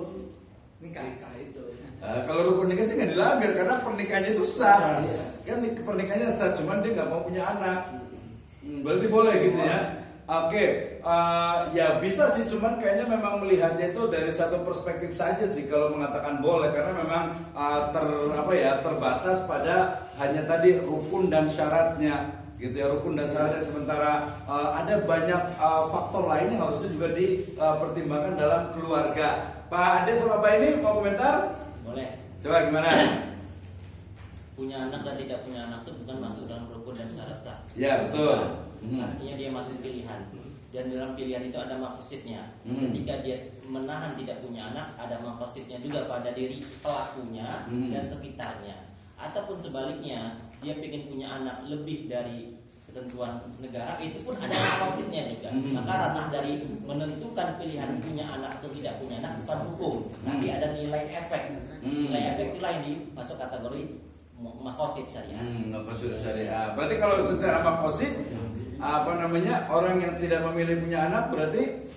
rukun nikah itu. Kalau rukun nikah sih nggak dilanggar karena pernikahannya itu sah. Iya. Kan pernikahannya sah, cuman dia nggak mau punya anak. Berarti boleh gitu ya. Oke, ya bisa sih, cuman kayaknya memang melihatnya itu dari satu perspektif saja sih kalau mengatakan boleh, karena memang terbatas pada hanya tadi rukun dan syaratnya gitu ya, rukun dan syaratnya, sementara ada banyak faktor lain yang harusnya juga dipertimbangkan dalam keluarga. Pak Ade sama Pak ini mau komentar? Boleh. Coba gimana? Punya anak dan tidak punya anak itu bukan masuk dalam rukun dan syarat sah. Ya betul. Artinya dia masuk pilihan. Dan dalam pilihan itu ada maqasidnya. Ketika dia menahan tidak punya anak, ada maqasidnya juga pada diri pelakunya dan sekitarnya. Ataupun sebaliknya, dia ingin punya anak lebih dari ketentuan negara, itu pun ada maqasidnya juga. Maka ranah dari menentukan pilihan punya anak atau tidak punya anak bukan hukum, tapi ada nilai efek. Nilai efek itulah yang dimasuk kategori maqasid syariah. Maqasid syariah. Berarti kalau secara maqasid orang yang tidak memilih punya anak berarti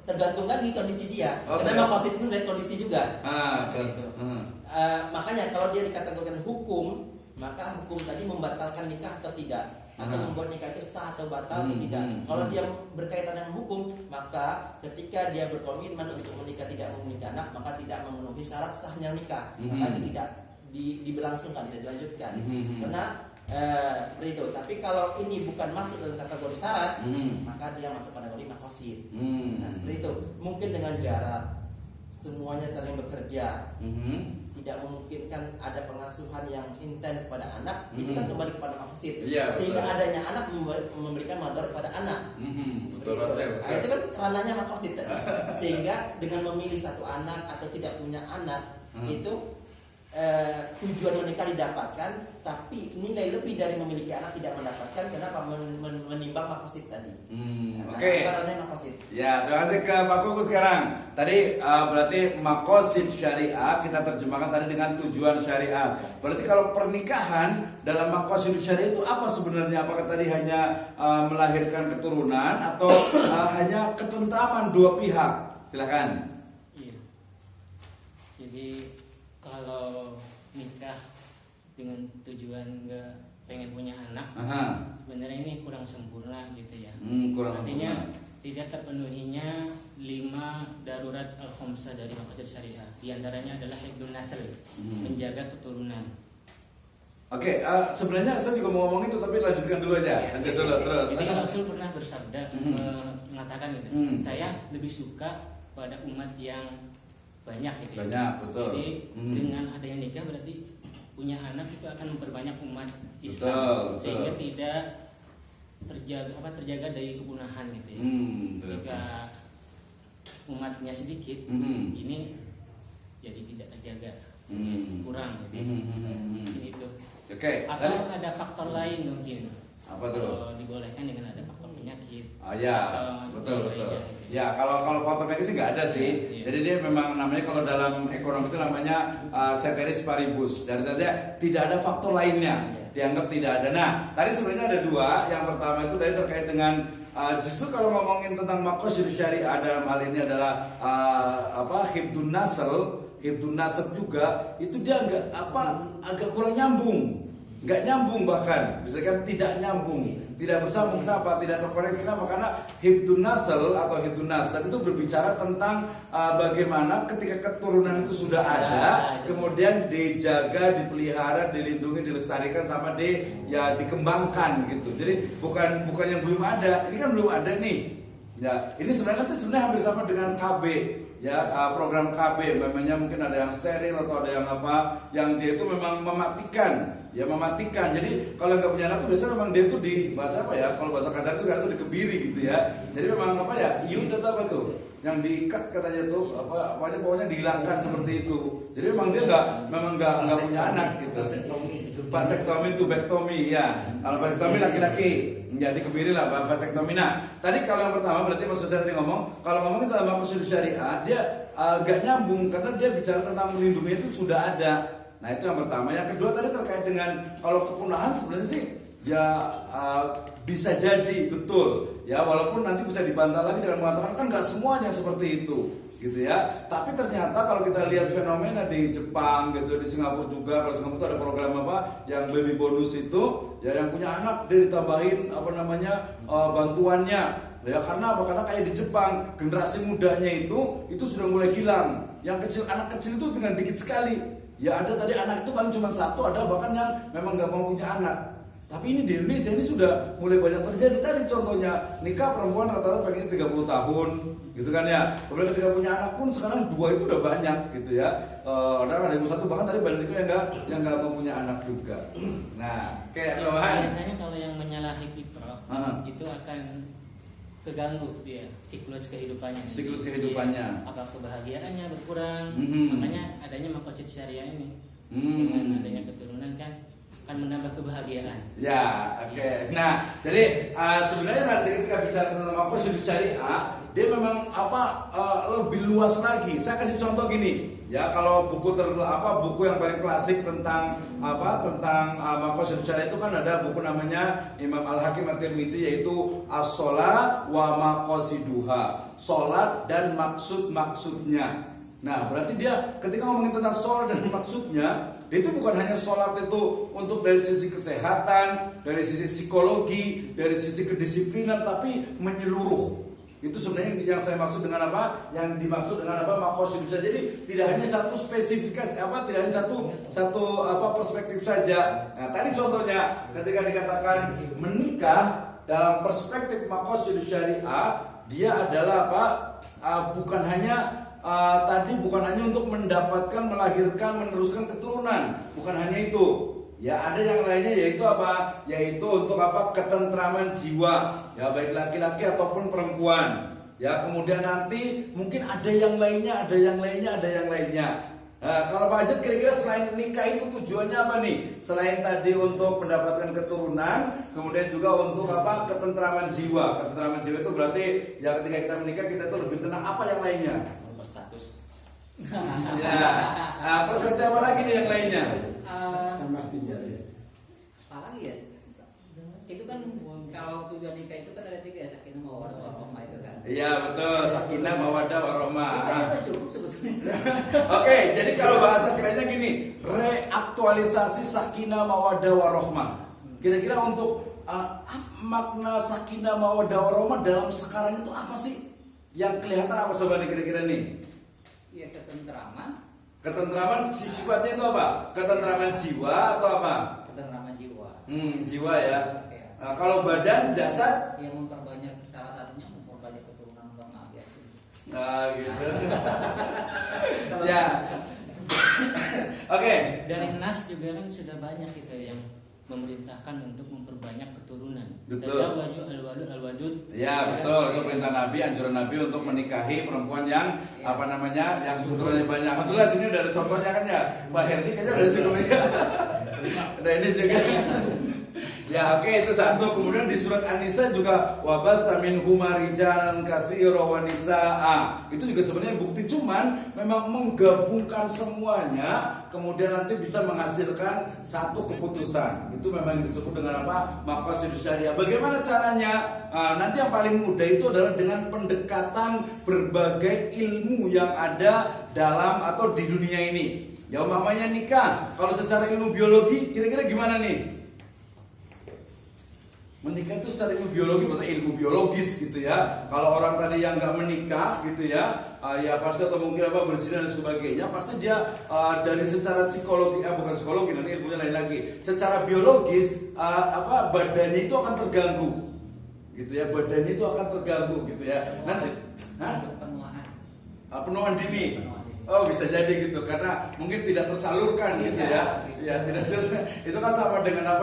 tergantung lagi kondisi dia. Oh, Karena maqasid itu dari kondisi juga. Makanya kalau dia dikategorikan hukum, maka hukum tadi membatalkan nikah atau tidak, atau membuat nikah itu sah atau batal atau tidak. Kalau dia berkaitan dengan hukum, maka ketika dia berkomitmen untuk menikah tidak memiliki anak, maka tidak memenuhi syarat sahnya nikah, maka itu tidak diberlangsungkan, tidak dilanjutkan. Karena seperti itu. Tapi kalau ini bukan masuk dalam kategori syarat, maka dia masuk kategori maqasid. Nah, seperti itu. Mungkin dengan jarak, semuanya saling bekerja, tidak memungkinkan ada pengasuhan yang intens pada anak, itu kan kembali kepada maqasid. Sehingga adanya anak memberikan madarat pada anak. Betul. Nah, itu kan ranahnya maqasid tadi. Sehingga dengan memilih satu anak atau tidak punya anak, itu tujuan menikah didapatkan, tapi nilai lebih dari memiliki anak tidak mendapatkan. Kenapa? Menimbang maqasid tadi. Oke. Ranahnya maqasid. Ya, terima kasih ke Pak Kuku sekarang. Tadi berarti maqasid syariah kita terjemahkan tadi dengan tujuan syariat. Berarti kalau pernikahan dalam maqasid syariah itu apa sebenarnya? Apakah tadi hanya melahirkan keturunan atau hanya ketentraman dua pihak? Silakan. Iya. Jadi kalau nikah dengan tujuan nggak pengen punya anak, sebenarnya ini kurang sempurna gitu ya. Artinya tidak terpenuhinya 5 darurat al-khamsah dari maqasid syariah. Di antaranya adalah hifdzun nasl, menjaga keturunan. Oke, sebenarnya saya juga mau ngomong itu, tapi lanjutkan dulu aja. Lanjut dulu terus. Jadi Rasul pernah bersabda mengatakan gitu, saya lebih suka pada umat yang banyak gitu. Banyak, betul. Jadi dengan adanya nikah berarti punya anak itu akan memperbanyak umat Islam, betul. sehingga tidak terjaga dari kepunahan gitu ya. Jika umatnya sedikit, ini jadi tidak terjaga, kurang gitu. Itu. Oke. Atau ada faktor lain mungkin. Apa tuh? Kalau dibolehkan dengan ada faktor penyakit. Betul. Ya, kalau faktor penyakit sih nggak ada sih. Jadi dia memang namanya, kalau dalam ekonomi itu namanya ceteris paribus. Jadi tadi tidak ada faktor lainnya, dianggap tidak ada. Nah, tadi sebenarnya ada dua. Yang pertama itu tadi terkait dengan justru kalau ngomongin tentang maqasid syariah dalam hal ini adalah hifdzun nasl juga, itu dia agak kurang nyambung. Nggak nyambung, bahkan bisa kan tidak nyambung, tidak bersambung. Kenapa? Tidak terkoneksi. Kenapa? Karena hifdzun nasl atau hifdzun nasab itu berbicara tentang bagaimana ketika keturunan itu sudah ada, kemudian dijaga, dipelihara, dilindungi, dilestarikan sama dikembangkan gitu. Jadi bukan yang belum ada. Ini kan belum ada nih. Ya, ini sebenarnya hampir sama dengan KB. Ya, program KB namanya, mungkin ada yang steril atau ada yang yang dia itu memang mematikan. Jadi kalau nggak punya anak tuh biasanya memang dia tuh di bahasa kalau bahasa kasar itu karena itu dikebiri gitu ya. Jadi memang iud atau apa tuh yang diikat katanya tuh pokoknya dihilangkan seperti itu. Jadi memang dia nggak punya anak gitu. Vasektomi, tubektomi ya. Kalau vasektomi laki-laki, jadi kebiri lah vasektomi. Nah, tadi kalau yang pertama berarti maksud saya tadi kalau ngomongin tentang maqasid syariah, dia gak nyambung karena dia bicara tentang melindungi itu sudah ada. Nah, itu yang pertama. Yang kedua tadi terkait dengan kalau kepunahan sebenarnya sih bisa jadi betul ya, walaupun nanti bisa dibantah lagi dengan mengatakan kan nggak semuanya seperti itu gitu ya. Tapi ternyata kalau kita lihat fenomena di Jepang gitu, di Singapura juga, kalau Singapura itu ada program apa yang baby bonus itu, ya yang punya anak dia ditambahin apa namanya bantuannya. Ya karena apa? Karena kayak di Jepang generasi mudanya itu sudah mulai hilang. Yang kecil, anak kecil itu dengan dikit sekali. Ya ada tadi anak itu kan cuma satu, ada bahkan yang memang nggak mau punya anak. Tapi ini di Indonesia ini sudah mulai banyak terjadi. Tadi contohnya nikah perempuan rata-rata pengen 30 tahun gitu kan ya. Kemudian ketika punya anak pun sekarang 2 itu udah banyak gitu ya. Ada yang 1 bahkan tadi banyak juga yang nggak mau punya anak juga. Nah, kayak biasanya kalau yang menyalahi fitrah itu akan keganggu dia siklus kehidupannya. Siklus kehidupannya. Apa kebahagiaannya berkurang. Makanya adanya maqasid syariah ini. Dengan adanya keturunan kan akan menambah kebahagiaan. Ya, oke. Nah, jadi sebenarnya nanti ketika bicara tentang maqasid syariah, dia memang lebih luas lagi. Saya kasih contoh gini, ya kalau buku yang paling klasik tentang maqasid syariah itu kan ada buku namanya Imam Al-Hakim At-Tirmidzi, yaitu As-Shalah wa Maqasiduha, salat dan maksud-maksudnya. Nah, berarti dia ketika ngomongin tentang sholat dan maksudnya, itu bukan hanya sholat itu untuk dari sisi kesehatan, dari sisi psikologi, dari sisi kedisiplinan, tapi menyeluruh. Itu sebenarnya yang saya maksud dengan apa? Yang dimaksud dengan apa? Maqasid bisa. Jadi tidak hanya satu spesifikasi tidak hanya satu perspektif saja. Nah, tadi contohnya ketika dikatakan menikah dalam perspektif maqasid syariah, dia adalah bukan hanya untuk mendapatkan, melahirkan, meneruskan keturunan, bukan hanya itu. Ya ada yang lainnya, yaitu apa? Yaitu untuk ketentraman jiwa, ya baik laki-laki ataupun perempuan. Ya kemudian nanti mungkin ada yang lainnya. Nah, kalau Pak Ajat kira-kira selain nikah itu tujuannya apa nih? Selain tadi untuk mendapatkan keturunan, kemudian juga untuk ketentraman jiwa. Ketentraman jiwa itu berarti ya ketika kita menikah kita itu lebih tenang. Apa yang lainnya? Status. Ya, perspektif apa lagi nih yang lainnya? Apalagi ya? Itu kan kalau tujuan nikah itu kan ada 3 ya, sakinah mawaddah warahmah itu kan. Iya betul, sakinah mawaddah warahmah. Itu cukup sebetulnya. Oke, jadi kalau bahasa kerennya gini, reaktualisasi sakinah mawaddah warahmah. Kira-kira untuk makna sakinah mawaddah warahmah dalam sekarang itu apa sih? Yang kelihatan apa coba nih kira-kira nih? Ya ketentraman. Ketentraman sifatnya itu apa? Ketentraman jiwa atau apa? Ketentraman jiwa. Jiwa ya. Nah, kalau badan, jasad? Ya memperbanyak, salah satunya memperbanyak keturunan untuk ya. Nah gitu. Ya. Oke. Dari Nas juga kan sudah banyak gitu yang memerintahkan untuk memperbanyak keturunan. Betul. Tazawwaju al-wadud. Ya betul, itu perintah Nabi, anjuran Nabi untuk menikahi perempuan yang yang keturunannya banyak. Alhamdulillah sini udah ada contohnya kan ya. Pak Herdi kayaknya udah cukup ya. Nah ini juga. Ya oke, itu satu. Kemudian di surat An-Nisa juga wabasa minhum rijalan katsira wa nisaa. Itu juga sebenarnya bukti, cuman memang menggabungkan semuanya kemudian nanti bisa menghasilkan satu keputusan. Itu memang disebut dengan apa? Maqasid syariah. Bagaimana caranya? Nanti yang paling mudah itu adalah dengan pendekatan berbagai ilmu yang ada dalam atau di dunia ini. Ya umpamanya nikah, kalau secara ilmu biologi kira-kira gimana nih? Menikah itu secara ilmu biologi, atau ilmu biologis gitu ya. Kalau orang tadi yang nggak menikah gitu ya, ya pasti atau mungkin berzina dan sebagainya, pasti dia dari secara psikologi, bukan psikologi, nanti ilmunya lain lagi. Secara biologis, badannya itu akan terganggu, gitu ya. Badannya itu akan terganggu, gitu ya. Nanti, penuaan dini. Oh bisa jadi gitu, karena mungkin tidak tersalurkan gitu ya. Ya tidak itu kan sama dengan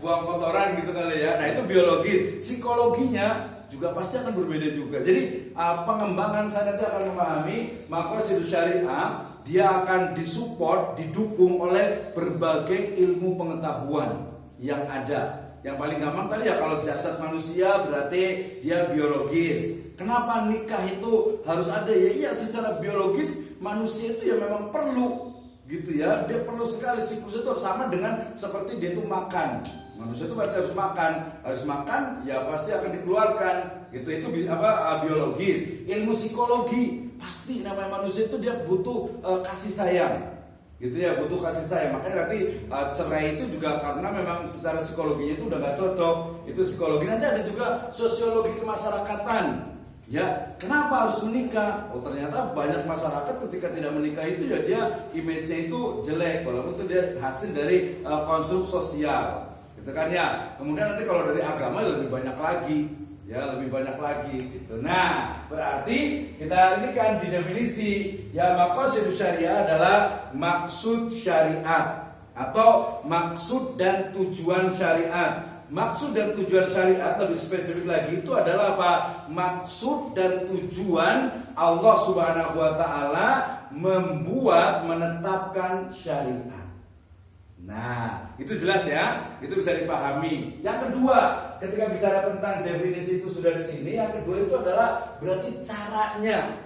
buang kotoran gitu kali ya. Nah itu biologis. Psikologinya juga pasti akan berbeda juga. Jadi pengembangan saya nanti akan memahami maqasid syariah, dia akan disupport, didukung oleh berbagai ilmu pengetahuan yang ada. Yang paling gampang tadi ya, kalau jasad manusia berarti dia biologis. Kenapa nikah itu harus ada? Ya iya, secara biologis manusia itu ya memang perlu gitu ya. Dia perlu sekali, siklus itu sama dengan seperti dia itu makan. Manusia itu pasti harus makan ya pasti akan dikeluarkan gitu. Itu biologis. Ilmu psikologi pasti namanya manusia itu dia butuh kasih sayang, gitu ya, butuh kasih sayang. Makanya nanti cerai itu juga karena memang secara psikologinya itu udah nggak cocok. Itu psikologi. Nanti ada juga sosiologi kemasyarakatan. Ya, kenapa harus menikah? Oh, ternyata banyak masyarakat ketika tidak menikah itu ya dia image-nya itu jelek, walaupun itu dia hasil dari konstruk sosial, gitu kan ya. Kemudian nanti kalau dari agama lebih banyak lagi, ya lebih banyak lagi, gitu. Nah, berarti kita ini kan di definisi ya maqasidus syariah adalah maksud syariat atau maksud dan tujuan syariat. Maksud dan tujuan syariat lebih spesifik lagi itu adalah apa? Maksud dan tujuan Allah Subhanahu wa taala menetapkan syariat. Nah, itu jelas ya, itu bisa dipahami. Yang kedua, ketika bicara tentang definisi itu sudah di sini, yang kedua itu adalah berarti caranya.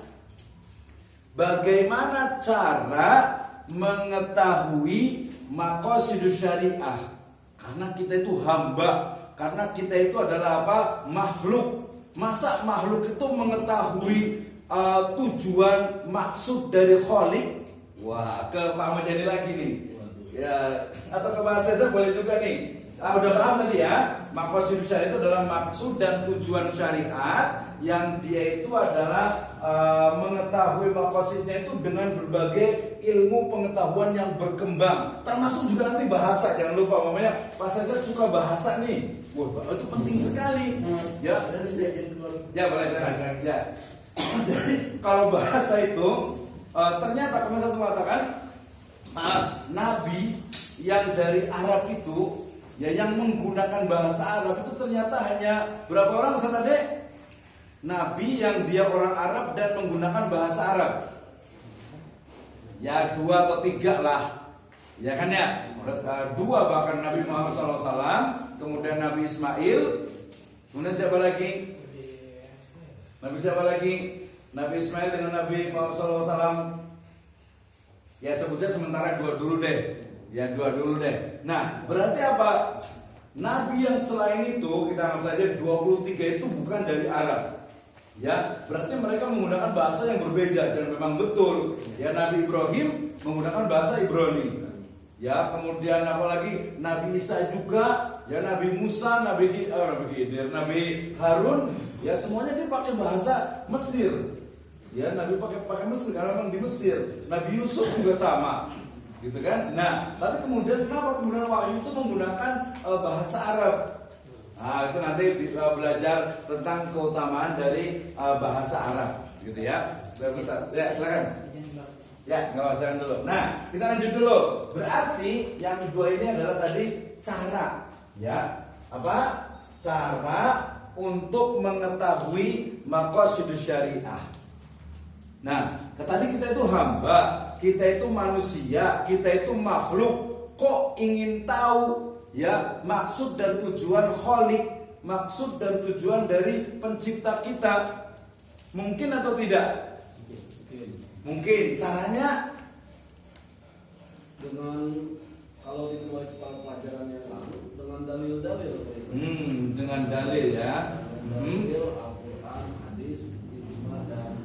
Bagaimana cara mengetahui maqasidus syariah? Karena kita itu hamba, karena kita itu adalah apa? Makhluk. Masa makhluk itu mengetahui tujuan maksud dari Khalik? Wah, ke Pak Ahmad Yani lagi nih. Ya, atau ke Pak Cesar boleh juga nih. Udah paham tadi ya? Maqasidus syariah itu adalah maksud dan tujuan syariat yang dia itu adalah mengetahui maqasidnya itu dengan berbagai ilmu pengetahuan yang berkembang, termasuk juga nanti bahasa. Jangan lupa, mamanya Pak Cesar suka bahasa nih. Wah, itu penting sekali. Ya, ya boleh jangan. Ya. Jadi kalau bahasa itu ternyata kemarin satu mengatakan Nabi yang dari Arab itu, ya yang menggunakan bahasa Arab itu ternyata hanya berapa orang Ustaz Ade? Nabi yang dia orang Arab dan menggunakan bahasa Arab. Ya 2 atau 3 lah. Ya kan ya? 2 bahkan Nabi Muhammad SAW, kemudian Nabi Ismail, kemudian siapa lagi? Nabi siapa lagi? Nabi Ismail dengan Nabi Muhammad SAW. Ya sebutnya sementara 2 dulu deh. Ya 2 dulu deh. Nah, berarti apa? Nabi yang selain itu kita anggap saja 23 itu bukan dari Arab. Ya, berarti mereka menggunakan bahasa yang berbeda dan memang betul. Ya, Nabi Ibrahim menggunakan bahasa Ibrani. Ya, kemudian apalagi Nabi Isa juga, ya Nabi Musa, Nabi Khidir, Nabi Harun, ya semuanya dia pakai bahasa Mesir. Ya, Nabi pakai Mesir karena memang di Mesir. Nabi Yusuf juga sama. Gitu kan? Nah, tapi kemudian kenapa kemudian wahyu itu menggunakan bahasa Arab? Nah, itu nanti belajar tentang keutamaan dari bahasa Arab, gitu ya. Ya, silakan. Ya, nggak usah dulu. Nah, kita lanjut dulu. Berarti yang kedua ini adalah tadi cara, ya. Apa? Cara untuk mengetahui maqasidus syariah. Nah, tadi kita itu hamba, kita itu manusia, kita itu makhluk. Kok ingin tahu ya maksud dan tujuan Khalik, maksud dan tujuan dari pencipta kita? Mungkin atau tidak? Mungkin. Caranya dengan kalau di pelajaran yang lalu dengan dalil-dalil. Dengan dalil ya. Dalil Al-Quran, hadis, ijma dan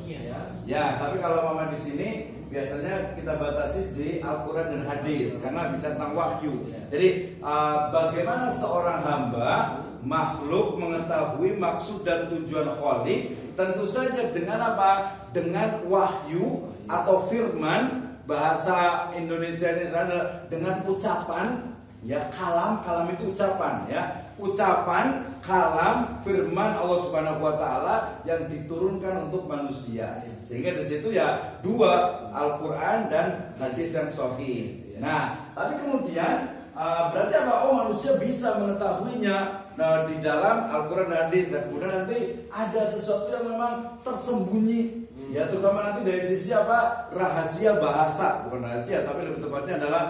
qiyas. Ya, tapi kalau mama di sini biasanya kita batasi di Al-Quran dan hadis karena bisa tentang wahyu. Jadi bagaimana seorang hamba makhluk mengetahui maksud dan tujuan Khalik? Tentu saja dengan apa? Dengan wahyu atau firman. Bahasa Indonesia ini adalah dengan ucapan. Ya, kalam itu ucapan ya. Ucapan, kalam, firman Allah Subhanahu wa taala yang diturunkan untuk manusia. Sehingga di situ ya 2, Al-Qur'an dan hadis yang sahih. Nah, tapi kemudian berarti apa? Oh, manusia bisa mengetahuinya di dalam Al-Qur'an dan hadis, dan kemudian nanti ada sesuatu yang memang tersembunyi. Ya, terutama nanti dari sisi apa? Rahasia bahasa, bukan rahasia tapi lebih tepatnya adalah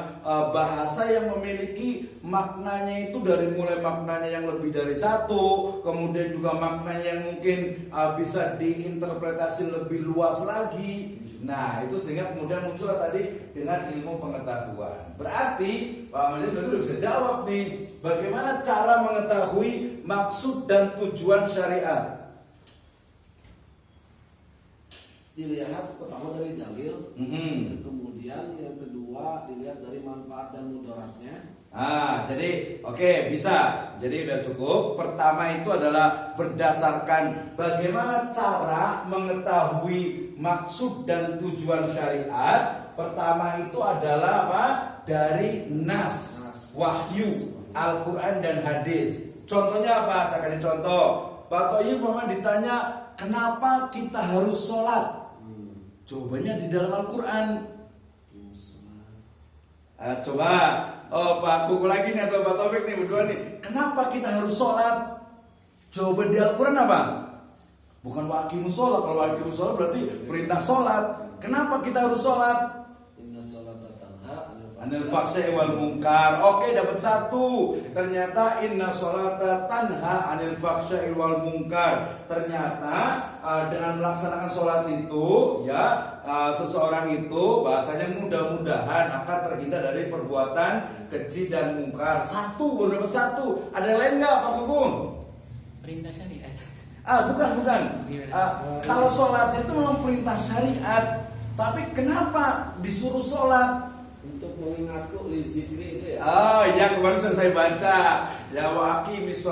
bahasa yang memiliki maknanya itu dari mulai maknanya yang lebih dari satu, kemudian juga maknanya yang mungkin bisa diinterpretasi lebih luas lagi. Nah, itu sehingga kemudian muncullah tadi dengan ilmu pengetahuan. Berarti Pak Ahmad itu bisa jawab nih, bagaimana cara mengetahui maksud dan tujuan syariat? dilihat pertama dari dalil, dan kemudian yang kedua dilihat dari manfaat dan mudaratnya. Jadi oke, bisa. Jadi udah cukup. Pertama itu adalah berdasarkan bagaimana cara mengetahui maksud dan tujuan syariat. Pertama itu adalah apa? Dari nas, wahyu, Al-Quran dan hadis. Contohnya apa? Saya kasih contoh. Pak Toyib mama ditanya, kenapa kita harus sholat? Jawabannya di dalam Al-Quran. Coba Pak Kuku lagi nih atau Pak Taufik nih berdua nih, kenapa kita harus sholat? Jawaban di Al-Quran apa? Bukan waqimus sholat. Kalau waqimus sholat berarti perintah sholat. Kenapa kita harus sholat? Inna sholata tanha Anil fahsya'i wal munkar. Oke, dapat satu. Ternyata inna sholata tanha anil fahsya'i wal munkar. Ternyata dengan melaksanakan sholat itu, ya seseorang itu bahasanya mudah-mudahan akan terhindar dari perbuatan keji dan mungkar. Satu, baru dapat satu. Ada yang lain nggak, Pak Kugung? Perintah syariat. Bukan. Kalau sholat itu memang perintah syariat, tapi kenapa disuruh sholat? untuk mengingatku li zikri itu ya. Ya kemarin sudah saya baca. Ya waqimis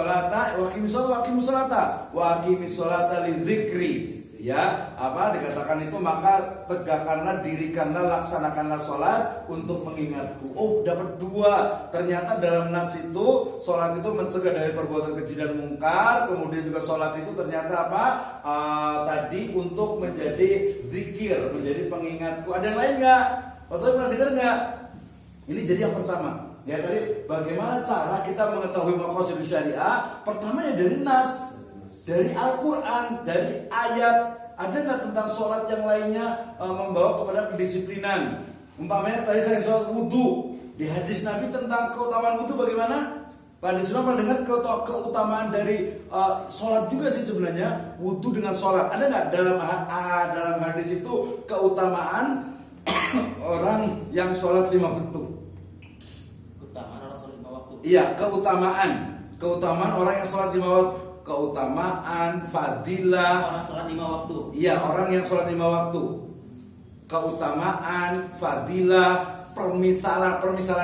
sholata li dzikri. Ya, apa dikatakan itu, maka tegakkanlah, dirikanlah, laksanakanlah sholat untuk mengingatku. Oh, dapat dua. Ternyata dalam nas itu sholat itu mencegah dari perbuatan keji dan mungkar. Kemudian juga sholat itu ternyata apa? Tadi untuk menjadi zikir, menjadi pengingatku. Ada yang lain nggak? Atau pernah dengar nggak? Ini jadi yang pertama. Ya tadi bagaimana cara kita mengetahui maqasid syariah? Pertama ya dari nas, dari Al-Quran, dari ayat. Ada nggak tentang sholat yang lainnya membawa kepada kedisiplinan? Umpamanya tadi saya sholat wudhu, di hadis Nabi tentang keutamaan wudhu bagaimana? Pak Adi Sunan pernah dengar keutamaan dari sholat juga sih sebenarnya, wudhu dengan sholat. Ada nggak dalam hadis itu keutamaan orang yang sholat 5 waktu? Keutamaan orang sholat 5 waktu. Iya, keutamaan orang yang sholat 5 waktu. Keutamaan, fadilah. Orang sholat 5 waktu. Iya, orang yang sholat 5 waktu. Keutamaan, fadilah, permisalan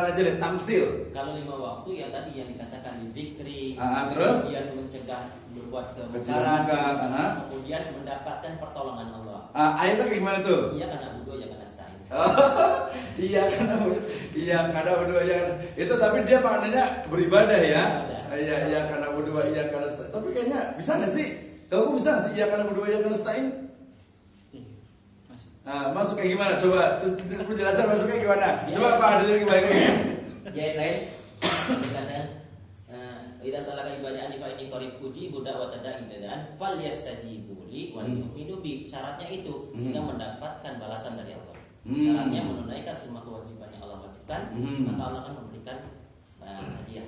aja deh, tamsil. Kalau 5 waktu ya tadi yang dikatakan di zikri, Terus? kemudian mencegah berbuat Kemungkaran, kemungkaran, kemudian mendapatkan pertolongan Allah. Ayatnya kayak gimana tuh? Iya karena budo ya karena stain. Iya karena berdua ya. Itu tapi dia maknanya beribadah ya. Iya karena berdua iya karena stain. Tapi kayaknya bisa nggak sih? Kamu bisa nggak sih iya karena berdua iya karena stain? Masuk kayak gimana? Coba penjelasan masuknya gimana? Coba Pak Adil gimana? Ya lain dikatakan idza salaka ibadi anifa ini qarib uji budak wa tada'in dadaan fal yastajibu li wal yu'minu bi. Syaratnya itu sehingga mendapatkan balasan dari Allah. Syaratnya menunaikan semua kewajiban yang Allah wajibkan, maka Allah akan memberikan hadiah.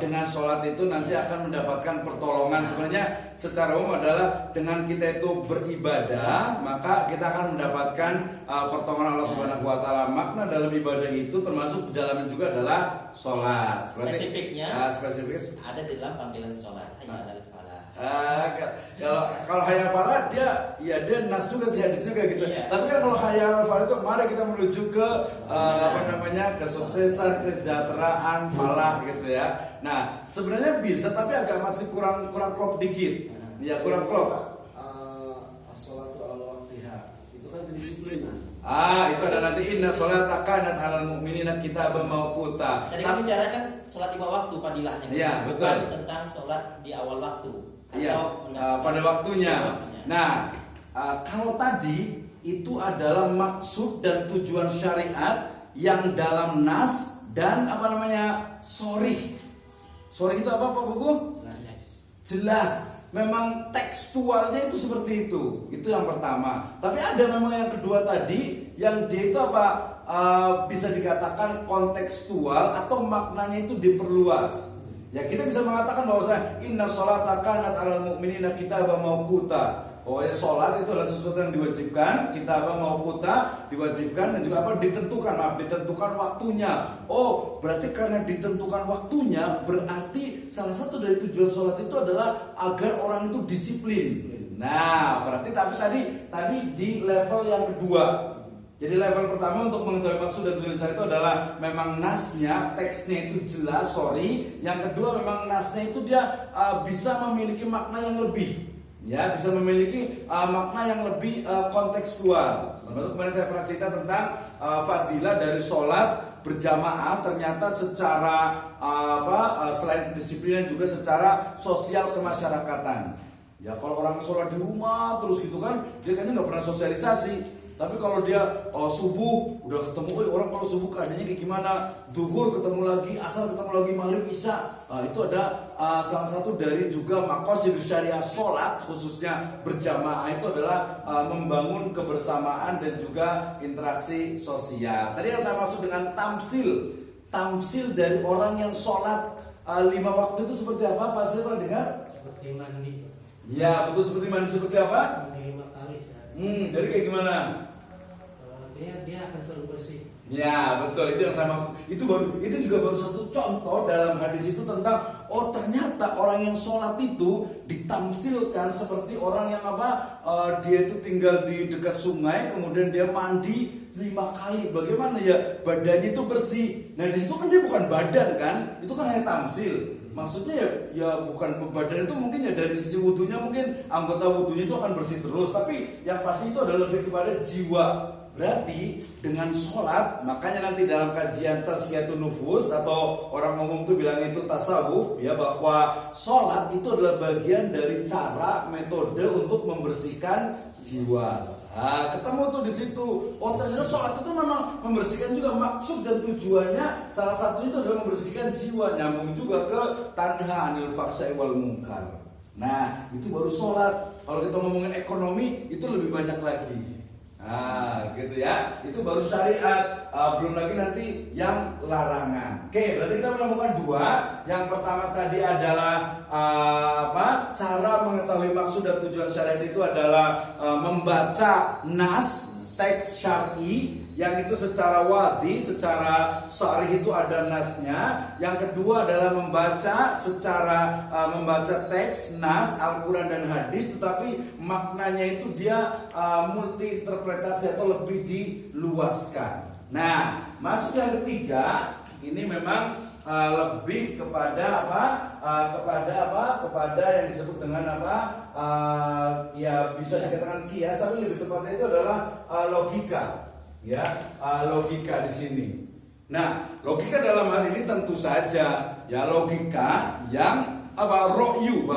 Dengan sholat itu nanti akan mendapatkan pertolongan. Sebenarnya secara umum adalah dengan kita itu beribadah, maka kita akan mendapatkan pertolongan Allah Subhanahu wa taala. Makna dalam ibadah itu termasuk di dalamnya juga adalah sholat. Spesifiknya ada di dalam panggilan sholat. Hayya 'alal falah. Kalau hayya falah dia nas juga sih, hadis juga gitu. Iya. Tapi kan kalau hayya falah itu mari kita menuju ke kesuksesan, kesejahteraan, falah gitu ya. Nah, sebenarnya bisa tapi agak masih kurang klop dikit. Ya, kurang klop. As-sholatu ala waqtiha. Itu kan kedisiplinan. Itu ada nanti inna sholata kanat 'alal mu'minina kitaban mauquta. Tadi kan bicarakan sholat 5 waktu fadilahnya. Iya, betul. Bukan tentang sholat di awal waktu. Iya, pada waktunya. Nah, kalau tadi itu adalah maksud dan tujuan syariat yang dalam nas dan apa namanya sorih. Sorih itu apa Pak Kuku? Jelas. Memang tekstualnya itu seperti itu. Itu yang pertama. Tapi ada memang yang kedua tadi, yang dia itu apa? Bisa dikatakan kontekstual atau maknanya itu diperluas. Ya kita bisa mengatakan bahwasanya inna sholata kanat 'alal mu'minina kitaban mauquta. Pokoknya sholat itu adalah sesuatu yang diwajibkan, kitaban mauquta diwajibkan dan juga apa ditentukan waktunya. Oh, berarti karena ditentukan waktunya berarti salah satu dari tujuan sholat itu adalah agar orang itu disiplin. Nah, berarti tadi di level yang kedua. Jadi level pertama untuk mengetahui maksud dan tujuan syariat itu adalah memang nasnya, teksnya itu jelas, Yang kedua memang nasnya itu dia bisa memiliki makna yang lebih, ya, bisa memiliki makna yang lebih kontekstual. Termasuk kemarin saya pernah cerita tentang fadilah dari sholat berjamaah, ternyata secara selain kedisiplinan juga secara sosial kemasyarakatan. Ya kalau orang sholat di rumah terus gitu kan, dia kayaknya nggak pernah sosialisasi. Tapi kalau dia subuh udah ketemu, orang kalau subuh keadaannya kayak gimana, duhur ketemu lagi, asar ketemu lagi, maghrib, isya, itu ada salah satu dari juga maqasid syariah sholat khususnya berjamaah itu adalah membangun kebersamaan dan juga interaksi sosial. Tadi yang saya maksud dengan tamsil dari orang yang sholat 5 waktu itu seperti apa? Pak saya pernah dengar? Seperti mandi. Ya betul, seperti mandi. Seperti apa? Mandi 5 kali sehari. Jadi kayak gimana? Dia akan selalu bersih. Ya betul, itu yang saya maksud. Itu juga baru satu contoh dalam hadis itu tentang ternyata orang yang sholat itu ditamsilkan seperti orang yang dia itu tinggal di dekat sungai, kemudian dia mandi 5 kali. Bagaimana ya badannya itu bersih. Nah di situ kan dia bukan badan kan, itu kan hanya tamsil. Maksudnya ya bukan badan itu mungkin ya dari sisi wudunya mungkin anggota wudunya itu akan bersih terus, tapi yang pasti itu adalah lebih kepada jiwa. Berarti dengan sholat, makanya nanti dalam kajian tazkiyatun nufus atau orang umum itu bilang itu tasawuf, ya, bahwa sholat itu adalah bagian dari cara metode untuk membersihkan jiwa. Nah, ketemu tuh di situ. Ternyata sholat itu memang membersihkan juga, maksud dan tujuannya salah satu itu adalah membersihkan jiwa, nyambung juga ke tanha anil fahsya'i wal munkar. Nah, itu baru sholat. Kalau kita ngomongin ekonomi itu lebih banyak lagi. Nah, gitu ya. Itu baru syariat. Belum lagi nanti yang larangan. Oke, berarti kita menemukan 2. Yang pertama tadi adalah cara mengetahui maksud dan tujuan syariat itu adalah membaca nas, teks syar'i, yang itu secara wadi, secara sharih itu ada nasnya. Yang kedua adalah membaca secara membaca teks nas Al-Quran dan hadis, tetapi maknanya itu dia multi interpretasi atau lebih diluaskan. Nah, masuk yang ketiga, ini memang lebih kepada kepada yang disebut dengan ya bisa dikatakan kias, tapi lebih tepatnya itu adalah logika. Ya, logika di sini. Nah, logika dalam hal ini tentu saja ya logika yang ro'yu.